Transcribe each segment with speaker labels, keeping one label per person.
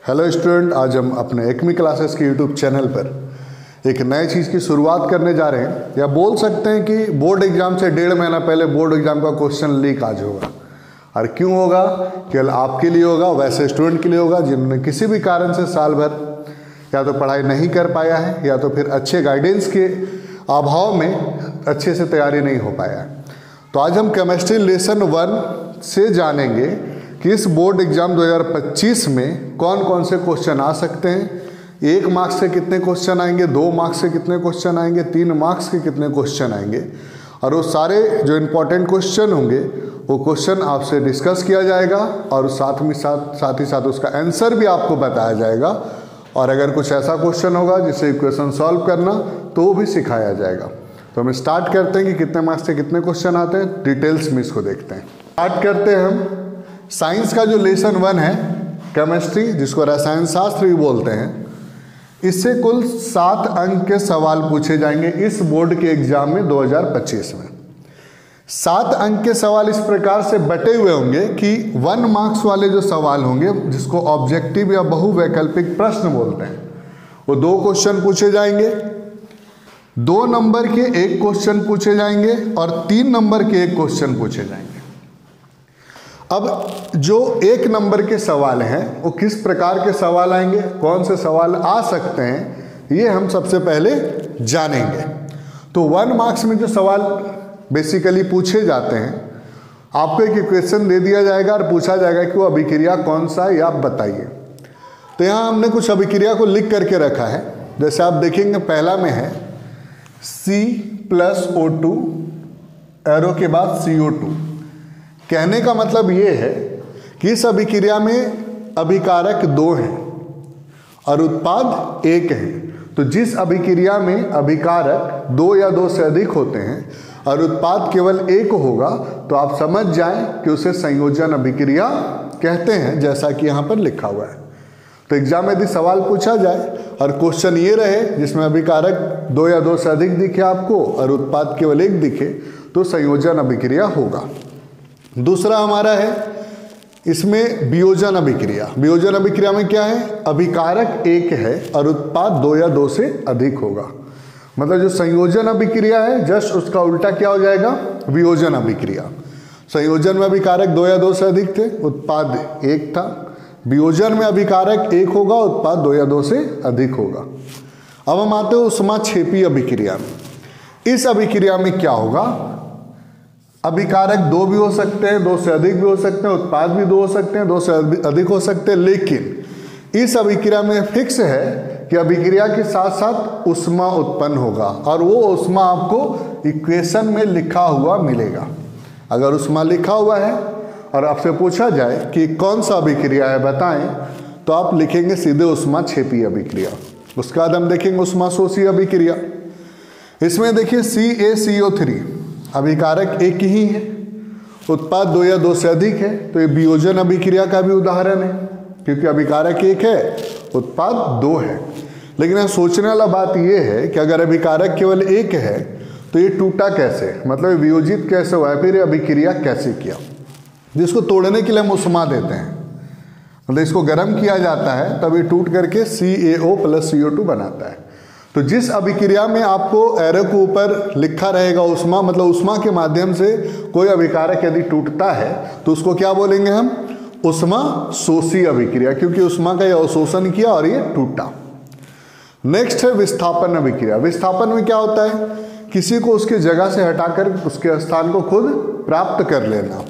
Speaker 1: Hello student, आज हम अपने एकमी क्लासेस के यूट्यूब चैनल पर एक नए चीज़ की शुरुआत करने जा रहे हैं, या बोल सकते हैं कि बोर्ड एग्जाम से 1.5 महीना पहले बोर्ड एग्जाम का क्वेश्चन लीक आज होगा। और क्यों होगा? केवल आपके लिए होगा, वैसे स्टूडेंट के लिए होगा जिन्होंने किसी भी कारण से साल भर या तो पढ़ाई नहीं कर पाया है या तो फिर अच्छे गाइडेंस के अभाव में अच्छे से तैयारी नहीं हो पाया है। तो आज हम केमिस्ट्री लेसन 1 से जानेंगे कि इस बोर्ड एग्जाम 2025 में कौन कौन से क्वेश्चन आ सकते हैं। 1 मार्क्स से कितने क्वेश्चन आएंगे, 2 मार्क्स से कितने क्वेश्चन आएंगे, 3 मार्क्स के कितने क्वेश्चन आएंगे, और वो सारे जो इम्पोर्टेंट क्वेश्चन होंगे वो क्वेश्चन आपसे डिस्कस किया जाएगा और साथ ही साथ उसका आंसर भी आपको बताया जाएगा। और अगर कुछ ऐसा क्वेश्चन होगा जिससे इक्वेशन सॉल्व करना तो वो भी सिखाया जाएगा। तो हम स्टार्ट करते हैं कि कितने मार्क्स से कितने क्वेश्चन आते हैं, डिटेल्स में इसको देखते हैं। स्टार्ट करते हैं हम साइंस का जो लेसन 1 है, केमिस्ट्री, जिसको रसायन शास्त्र भी बोलते हैं। इससे कुल 7 अंक के सवाल पूछे जाएंगे इस बोर्ड के एग्जाम में 2025 में। 7 अंक के सवाल इस प्रकार से बटे हुए होंगे कि 1 मार्क्स वाले जो सवाल होंगे, जिसको ऑब्जेक्टिव या बहुवैकल्पिक प्रश्न बोलते हैं, वो 2 क्वेश्चन पूछे जाएंगे। 2 नंबर के 1 क्वेश्चन पूछे जाएंगे और 3 नंबर के 1 क्वेश्चन पूछे जाएंगे। अब जो 1 नंबर के सवाल हैं वो किस प्रकार के सवाल आएंगे, कौन से सवाल आ सकते हैं, ये हम सबसे पहले जानेंगे। तो 1 मार्क्स में जो सवाल बेसिकली पूछे जाते हैं, आपको एक इक्वेशन दे दिया जाएगा और पूछा जाएगा कि वो अभिक्रिया कौन सा है, ये आप बताइए। तो यहाँ हमने कुछ अभिक्रिया को लिख करके रखा है। जैसे आप देखेंगे, पहला में है C+O2 एरो के बाद CO2। कहने का मतलब ये है कि इस अभिक्रिया में अभिकारक 2 हैं और उत्पाद 1 है। तो जिस अभिक्रिया में अभिकारक 2 या 2 से अधिक होते हैं और उत्पाद केवल 1 होगा, तो आप समझ जाएं कि उसे संयोजन अभिक्रिया कहते हैं, जैसा कि यहाँ पर लिखा हुआ है। तो एग्जाम में यदि सवाल पूछा जाए और क्वेश्चन ये रहे जिसमें अभिकारक 2 या 2 से अधिक दिखे आपको और उत्पाद केवल 1 दिखे, तो संयोजन अभिक्रिया होगा। दूसरा हमारा है इसमें वियोजन अभिक्रिया। वियोजन अभिक्रिया में क्या है? अभिकारक 1 है और उत्पाद 2 या 2 से अधिक होगा। मतलब जो संयोजन अभिक्रिया है, जस्ट उसका उल्टा क्या हो जाएगा? वियोजन अभिक्रिया। संयोजन में अभिकारक 2 या 2 से अधिक थे, उत्पाद 1 था। वियोजन में अभिकारक 1 होगा, उत्पाद 2 या 2 से अधिक होगा। अब हम आते हैं ऊष्माक्षेपी अभिक्रिया में। इस अभिक्रिया में क्या होगा? अभिकारक 2 भी हो सकते हैं, 2 से अधिक भी हो सकते हैं, उत्पाद भी 2 हो सकते हैं, 2 से अधिक हो सकते हैं। लेकिन इस अभिक्रिया में फिक्स है कि अभिक्रिया के साथ साथ ऊष्मा उत्पन्न होगा और वो ऊष्मा आपको इक्वेशन में लिखा हुआ मिलेगा। अगर ऊष्मा लिखा हुआ है और आपसे पूछा जाए कि कौन सा अभिक्रिया है बताएं, तो आप लिखेंगे सीधे ऊष्माक्षेपी अभिक्रिया। उसके बाद हम देखेंगे ऊष्माशोषी अभिक्रिया। इसमें देखिए CaCO3 अभिकारक 1 ही है, उत्पाद 2 या 2 से अधिक है। तो ये वियोजन अभिक्रिया का भी उदाहरण है, क्योंकि अभिकारक 1 है, उत्पाद 2 है। लेकिन यहाँ सोचने वाला बात यह है कि अगर अभिकारक केवल 1 है तो ये टूटा कैसे, मतलब वियोजित कैसे हुआ है, फिर ये अभिक्रिया कैसे किया। जिसको तोड़ने के लिए हम ऊष्मा देते हैं, मतलब इसको गर्म किया जाता है, तब ये टूट करके CaO+CO2 बनाता है। तो जिस अभिक्रिया में आपको एरो के ऊपर लिखा रहेगा ऊष्मा, मतलब ऊष्मा के माध्यम से कोई अभिकारक यदि टूटता है तो उसको क्या बोलेंगे हम? ऊष्माशोषी अभिक्रिया, क्योंकि ऊष्मा का यह अवशोषण किया और ये टूटा। नेक्स्ट है विस्थापन अभिक्रिया। विस्थापन में क्या होता है? किसी को उसकी जगह से हटाकर उसके स्थान को खुद प्राप्त कर लेना।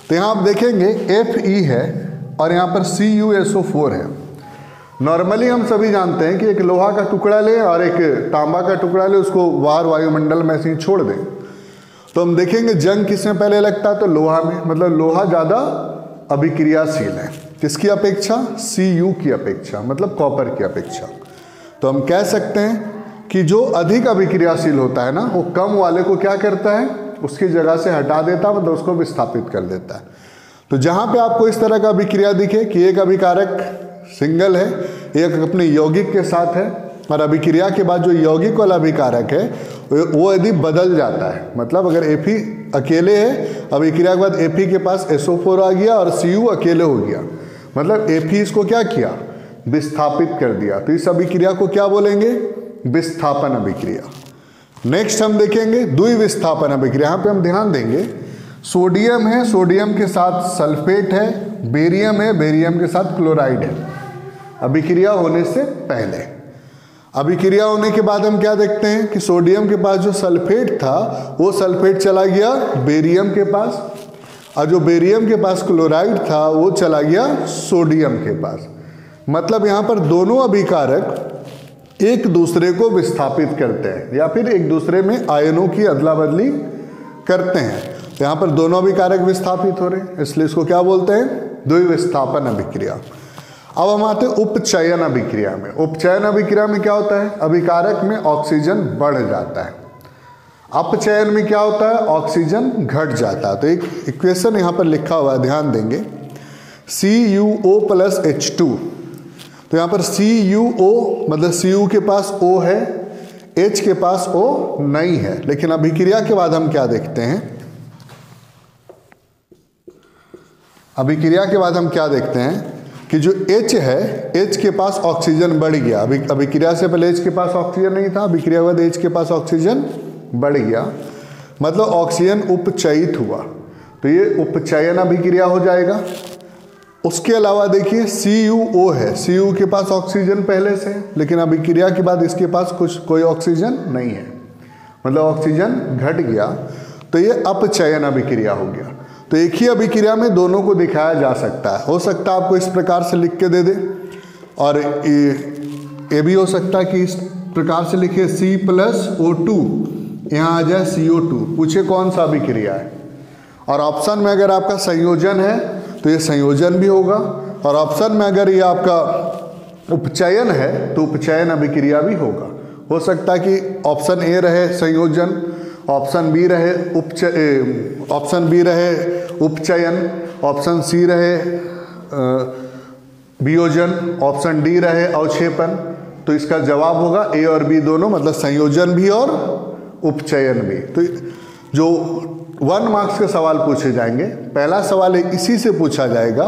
Speaker 1: तो यहाँ आप देखेंगे Fe है और यहाँ पर CuSO4 है। नॉर्मली हम सभी जानते हैं कि एक लोहा का टुकड़ा लें और एक तांबा का टुकड़ा लें, उसको बाहर वायुमंडल में ऐसे ही छोड़ दें, तो हम देखेंगे जंग किसमें पहले लगता है? तो लोहा में। मतलब लोहा ज़्यादा अभिक्रियाशील है, किसकी अपेक्षा? Cu की अपेक्षा, मतलब कॉपर की अपेक्षा। तो हम कह सकते हैं कि जो अधिक अभिक्रियाशील होता है ना, वो कम वाले को क्या करता है? उसकी जगह से हटा देता है, मतलब उसको विस्थापित कर देता है। तो जहाँ पे आपको इस तरह का अभिक्रिया दिखे कि एक अभिकारक सिंगल है, एक अपने यौगिक के साथ है, और अभिक्रिया के बाद जो यौगिक वाला अभिकारक है वो यदि बदल जाता है, मतलब अगर Fe अकेले है, अभिक्रिया के बाद Fe के पास SO4 आ गया और Cu अकेले हो गया, मतलब Fe इसको क्या किया? विस्थापित कर दिया, तो इस अभिक्रिया को क्या बोलेंगे? विस्थापन अभिक्रिया। नेक्स्ट हम देखेंगे द्विविस्थापन अभिक्रिया। यहाँ पे हम ध्यान देंगे, सोडियम है, सोडियम के साथ सल्फेट है, बेरियम है, बेरियम के साथ क्लोराइड है। अभिक्रिया होने से पहले, अभिक्रिया होने के बाद हम क्या देखते हैं कि सोडियम के पास जो सल्फेट था वो सल्फेट चला गया बेरियम के पास, और जो बेरियम के पास क्लोराइड था वो चला गया सोडियम के पास। मतलब यहाँ पर दोनों अभिकारक एक दूसरे को विस्थापित करते हैं या फिर एक दूसरे में आयनों की अदला बदली करते हैं। तो यहाँ पर दोनों अभिकारक विस्थापित हो रहे हैं, इसलिए इसको क्या बोलते हैं? द्विविस्थापन अभिक्रिया। अब हम आते हैं उपचयन अभिक्रिया में। उपचयन अभिक्रिया में क्या होता है? अभिकारक में ऑक्सीजन बढ़ जाता है। अपचयन में क्या होता है? ऑक्सीजन घट जाता है। तो एक इक्वेशन यहाँ पर लिखा हुआ है, ध्यान देंगे, CuO + H2। तो यहाँ पर CuO मतलब Cu के पास O है, H के पास O नहीं है। लेकिन अभिक्रिया के बाद हम क्या देखते हैं? अभिक्रिया के बाद हम क्या देखते हैं कि जो H है, H के पास ऑक्सीजन बढ़ गया। अभिक्रिया से पहले H के पास ऑक्सीजन नहीं था, अभिक्रिया के बाद H के पास ऑक्सीजन बढ़ गया, मतलब ऑक्सीजन उपचयित हुआ, तो ये उपचयन अभिक्रिया हो जाएगा। उसके अलावा देखिए CuO है, Cu के पास ऑक्सीजन पहले से, लेकिन अभिक्रिया के बाद इसके पास कोई ऑक्सीजन नहीं है, मतलब ऑक्सीजन घट गया, तो ये अपचयन अभिक्रिया हो गया। तो एक ही अभिक्रिया में दोनों को दिखाया जा सकता है। हो सकता है आपको इस प्रकार से लिख के दे दे, और ये भी हो सकता है कि इस प्रकार से लिखे C+O2, यहाँ आ जाए CO2, पूछे कौन सा अभिक्रिया है। और ऑप्शन में अगर आपका संयोजन है तो ये संयोजन भी होगा, और ऑप्शन में अगर ये आपका उपचयन है तो उपचयन अभिक्रिया भी होगा। हो सकता है कि ऑप्शन ए रहे संयोजन, ऑप्शन बी रहे उपचयन, ऑप्शन सी रहे वियोजन, ऑप्शन डी रहे अवक्षेपण। तो इसका जवाब होगा ए और बी दोनों, मतलब संयोजन भी और उपचयन भी। तो जो 1 मार्क्स के सवाल पूछे जाएंगे, पहला सवाल इसी से पूछा जाएगा,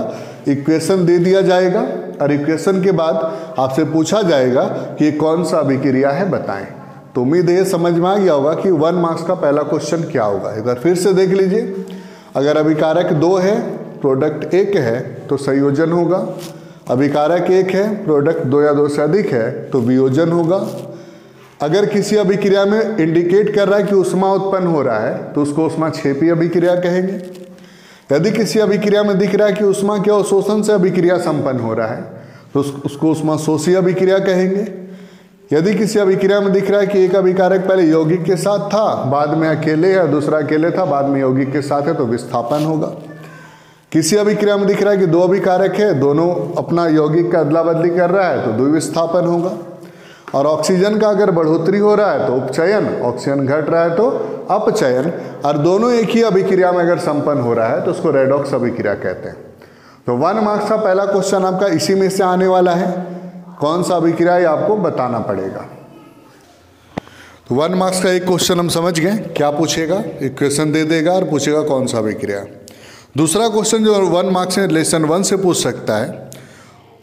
Speaker 1: इक्वेशन दे दिया जाएगा और इक्वेशन के बाद आपसे पूछा जाएगा कि कौन सा अभिक्रिया है बताएं। तो उम्मीद है समझ में आ गया होगा कि 1 मार्क्स का पहला क्वेश्चन क्या होगा। एक बार फिर से देख लीजिए, अगर अभिकारक 2 है, प्रोडक्ट 1 है तो संयोजन होगा। अभिकारक 1 है, प्रोडक्ट 2 या 2 से अधिक है तो वियोजन होगा। अगर किसी अभिक्रिया में इंडिकेट कर रहा है कि ऊष्मा उत्पन्न हो रहा है तो उसको ऊष्माक्षेपी अभिक्रिया कहेंगे। यदि किसी अभिक्रिया में दिख रहा है कि ऊष्मा के अवशोषण से अभिक्रिया संपन्न हो रहा है तो उसको ऊष्माशोषी अभिक्रिया कहेंगे। यदि किसी अभिक्रिया में दिख रहा है कि एक अभिकारक पहले यौगिक के साथ था, बाद में अकेले है, दूसरा अकेले था, बाद में यौगिक के साथ है, तो विस्थापन होगा। किसी अभिक्रिया में दिख रहा है कि 2 अभिकारक है, दोनों अपना यौगिक का अदला बदली कर रहा है, तो द्विविस्थापन होगा। और ऑक्सीजन का अगर बढ़ोतरी हो रहा है तो उपचयन, ऑक्सीजन घट रहा है तो अपचयन, और दोनों एक ही अभिक्रिया में अगर संपन्न हो रहा है तो उसको रेडॉक्स अभिक्रिया कहते हैं। तो 1 मार्क्स का पहला क्वेश्चन आपका इसी में से आने वाला है, कौन सा अभिक्रिया ये आपको बताना पड़ेगा। तो 1 मार्क्स का एक क्वेश्चन हम समझ गए, क्या पूछेगा, इक्वेशन दे देगा और पूछेगा कौन सा अभिक्रिया। दूसरा क्वेश्चन जो 1 मार्क्स में लेसन 1 से पूछ सकता है,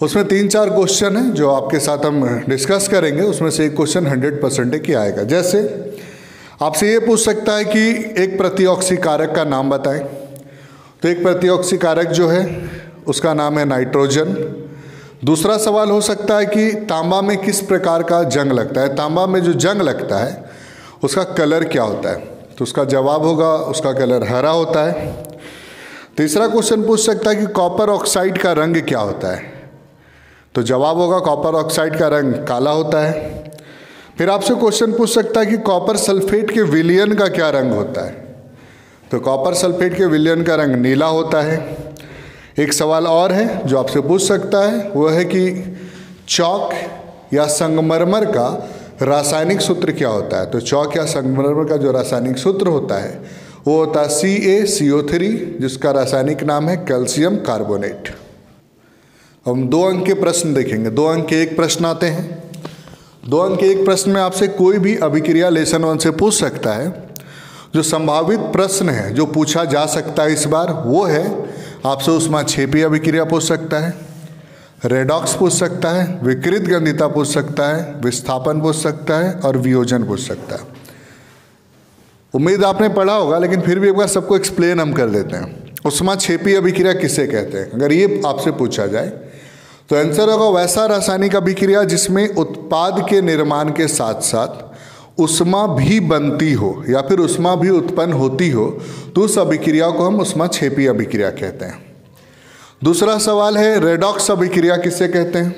Speaker 1: उसमें 3-4 क्वेश्चन है जो आपके साथ हम डिस्कस करेंगे, उसमें से एक क्वेश्चन 100% की आएगा। जैसे आपसे ये पूछ सकता है कि एक प्रतिऑक्सीकारक का नाम बताएं। तो एक प्रतिऑक्सीकारक जो है उसका नाम है नाइट्रोजन। दूसरा सवाल हो सकता है कि तांबा में किस प्रकार का जंग लगता है, तांबा में जो जंग लगता है उसका कलर क्या होता है, तो उसका जवाब होगा उसका कलर हरा होता है। तीसरा क्वेश्चन पूछ सकता है कि कॉपर ऑक्साइड का रंग क्या होता है, तो जवाब होगा कॉपर ऑक्साइड का रंग काला होता है। फिर आपसे क्वेश्चन पूछ सकता है कि कॉपर सल्फेट के विलयन का क्या रंग होता है, तो कॉपर सल्फेट के विलयन का रंग नीला होता है। एक सवाल और है जो आपसे पूछ सकता है, वो है कि चॉक या संगमरमर का रासायनिक सूत्र क्या होता है। तो चॉक या संगमरमर का जो रासायनिक सूत्र होता है वो होता है CaCO3, जिसका रासायनिक नाम है कैल्शियम कार्बोनेट। हम 2 अंक के प्रश्न देखेंगे। 2 अंक के एक प्रश्न आते हैं। 2 अंक के एक प्रश्न में आपसे कोई भी अभिक्रिया लेसन 1 से पूछ सकता है। जो संभावित प्रश्न है जो पूछा जा सकता है इस बार वो है, आपसे ऊष्माक्षेपी अभिक्रिया पूछ सकता है, रेडॉक्स पूछ सकता है, विकृत गंधिता पूछ सकता है, विस्थापन पूछ सकता है और वियोजन पूछ सकता है। उम्मीद आपने पढ़ा होगा, लेकिन फिर भी एक बार सबको एक्सप्लेन हम कर देते हैं। ऊष्माक्षेपी अभिक्रिया किसे कहते हैं? अगर ये आपसे पूछा जाए तो आंसर होगा वैसा रासायनिक अभिक्रिया जिसमें उत्पाद के निर्माण के साथ साथ ऊष्मा भी बनती हो या फिर ऊष्मा भी उत्पन्न होती हो, तो उस अभिक्रिया को हम ऊष्माक्षेपी अभिक्रिया कहते हैं। दूसरा सवाल है रेडॉक्स अभिक्रिया किसे कहते हैं?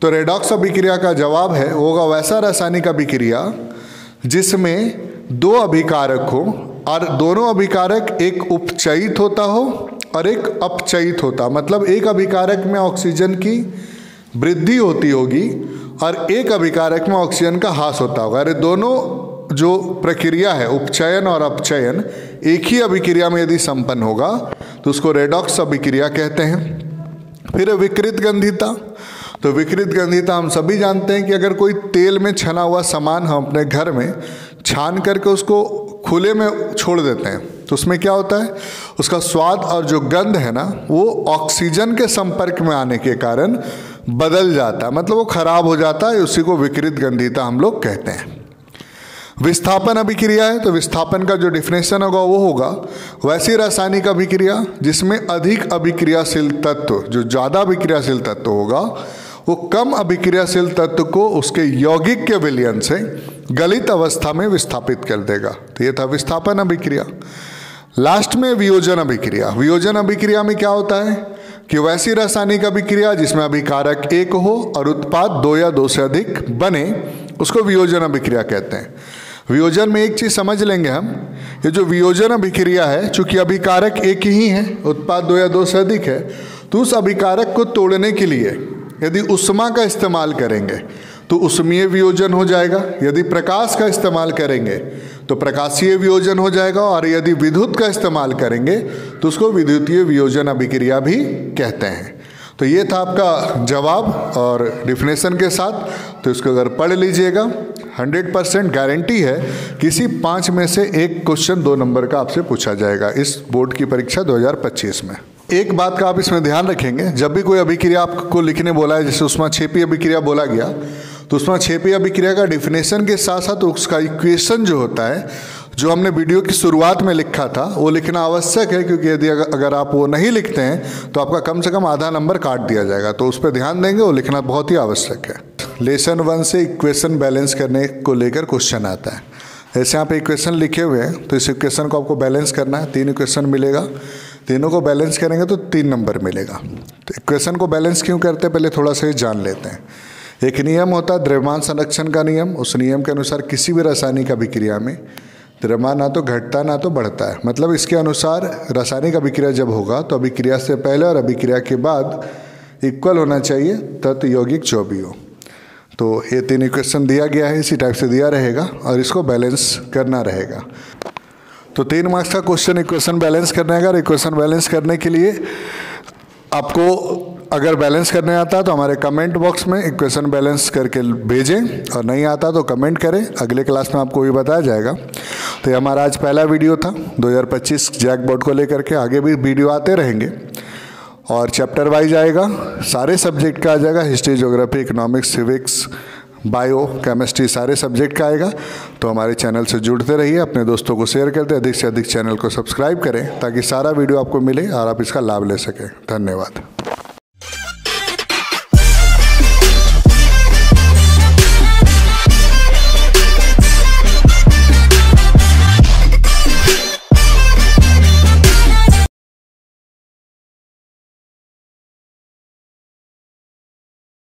Speaker 1: तो रेडॉक्स अभिक्रिया का जवाब है होगा वैसा रासायनिक अभिक्रिया जिसमें दो अभिकारक हो और दोनों अभिकारक एक उपचयित होता हो और एक अपचयित होता, मतलब एक अभिकारक में ऑक्सीजन की वृद्धि होती होगी और एक अभिकारक में ऑक्सीजन का ह्रास होता होगा। अरे दोनों जो प्रक्रिया है उपचयन और अपचयन एक ही अभिक्रिया में यदि संपन्न होगा तो उसको रेडॉक्स अभिक्रिया कहते हैं। फिर विकृत गंधिता। तो विकृत गंधिता हम सभी जानते हैं कि अगर कोई तेल में छना हुआ सामान हम अपने घर में छान करके उसको खुले में छोड़ देते हैं तो उसमें क्या होता है, उसका स्वाद और जो गंध है ना वो ऑक्सीजन के संपर्क में आने के कारण बदल जाता है, मतलब वो खराब हो जाता है। उसी को विकृत गंधिता हम लोग कहते हैं। विस्थापन अभिक्रिया है तो विस्थापन का जो डिफिनेशन होगा वो होगा वैसी रासायनिक अभिक्रिया जिसमें अधिक अभिक्रियाशील तत्व, जो ज़्यादा अभिक्रियाशील तत्व होगा वो कम अभिक्रियाशील तत्व को उसके यौगिक के विलयन से गलित अवस्था में विस्थापित कर देगा। तो ये था विस्थापन अभिक्रिया। लास्ट में वियोजन अभिक्रिया। वियोजन अभिक्रिया में क्या होता है कि वैसी रासायनिक अभिक्रिया जिसमें अभिकारक एक हो और उत्पाद दो या दो से अधिक बने, उसको वियोजन अभिक्रिया कहते हैं। वियोजन में एक चीज़ समझ लेंगे हम, ये जो वियोजन अभिक्रिया है, चूंकि अभिकारक एक ही है, उत्पाद दो या दो से अधिक है, तो उस अभिकारक को तोड़ने के लिए यदि ऊष्मा का इस्तेमाल करेंगे तो ऊष्मीय वियोजन हो जाएगा, यदि प्रकाश का इस्तेमाल करेंगे तो प्रकाशीय वियोजन हो जाएगा, और यदि विद्युत का इस्तेमाल करेंगे तो उसको विद्युतीय वियोजन अभिक्रिया भी कहते हैं। तो ये था आपका जवाब और डिफिनेशन के साथ, तो इसको अगर पढ़ लीजिएगा 100% गारंटी है किसी 5 में से एक क्वेश्चन 2 नंबर का आपसे पूछा जाएगा इस बोर्ड की परीक्षा 2025 में। एक बात का आप इसमें ध्यान रखेंगे, जब भी कोई अभिक्रिया आपको लिखने बोला है, जैसे ऊष्माक्षेपी अभिक्रिया बोला गया, तो ऊष्माक्षेपी अभिक्रिया का डिफिनेशन के साथ साथ उसका इक्वेशन जो होता है, जो हमने वीडियो की शुरुआत में लिखा था, वो लिखना आवश्यक है, क्योंकि यदि अगर आप वो नहीं लिखते हैं तो आपका कम से कम आधा नंबर काट दिया जाएगा। तो उस पर ध्यान देंगे, वो लिखना बहुत ही आवश्यक है। लेसन 1 से इक्वेशन बैलेंस करने को लेकर क्वेश्चन आता है। जैसे यहाँ पे इक्वेशन लिखे हुए हैं तो इस इक्वेशन को आपको बैलेंस करना है। 3 इक्वेशन मिलेगा, तीनों को बैलेंस करेंगे तो 3 नंबर मिलेगा। तो इक्वेशन को बैलेंस क्यों करते हैं, पहले थोड़ा सा जान लेते हैं। एक नियम होता है द्रव्यमान संरक्षण का नियम। उस नियम के अनुसार किसी भी रासायनिक अभिक्रिया में द्रव्यमान ना तो घटता ना तो बढ़ता है। मतलब इसके अनुसार रासायनिक अभिक्रिया जब होगा तो अभिक्रिया से पहले और अभिक्रिया के बाद इक्वल होना चाहिए, तत्व यौगिक जो भी हो। तो ये 3 इक्वेशन दिया गया है, इसी टाइप से दिया रहेगा और इसको बैलेंस करना रहेगा। तो 3 मार्क्स का क्वेश्चन इक्वेशन बैलेंस करने का। इक्वेशन बैलेंस करने के लिए आपको अगर बैलेंस करने आता है तो हमारे कमेंट बॉक्स में इक्वेशन बैलेंस करके भेजें, और नहीं आता तो कमेंट करें, अगले क्लास में आपको भी बताया जाएगा। तो ये हमारा आज पहला वीडियो था 2025 जैक बोर्ड को लेकर के। आगे भी वीडियो आते रहेंगे और चैप्टर वाइज आएगा, सारे सब्जेक्ट का आ जाएगा, history, geography, economics, civics, bio, chemistry, सारे सब्जेक्ट का आएगा। तो हमारे चैनल से जुड़ते रहिए, अपने दोस्तों को शेयर करते, अधिक से अधिक चैनल को सब्सक्राइब करें ताकि सारा वीडियो आपको मिले और आप इसका लाभ ले सकें। धन्यवाद।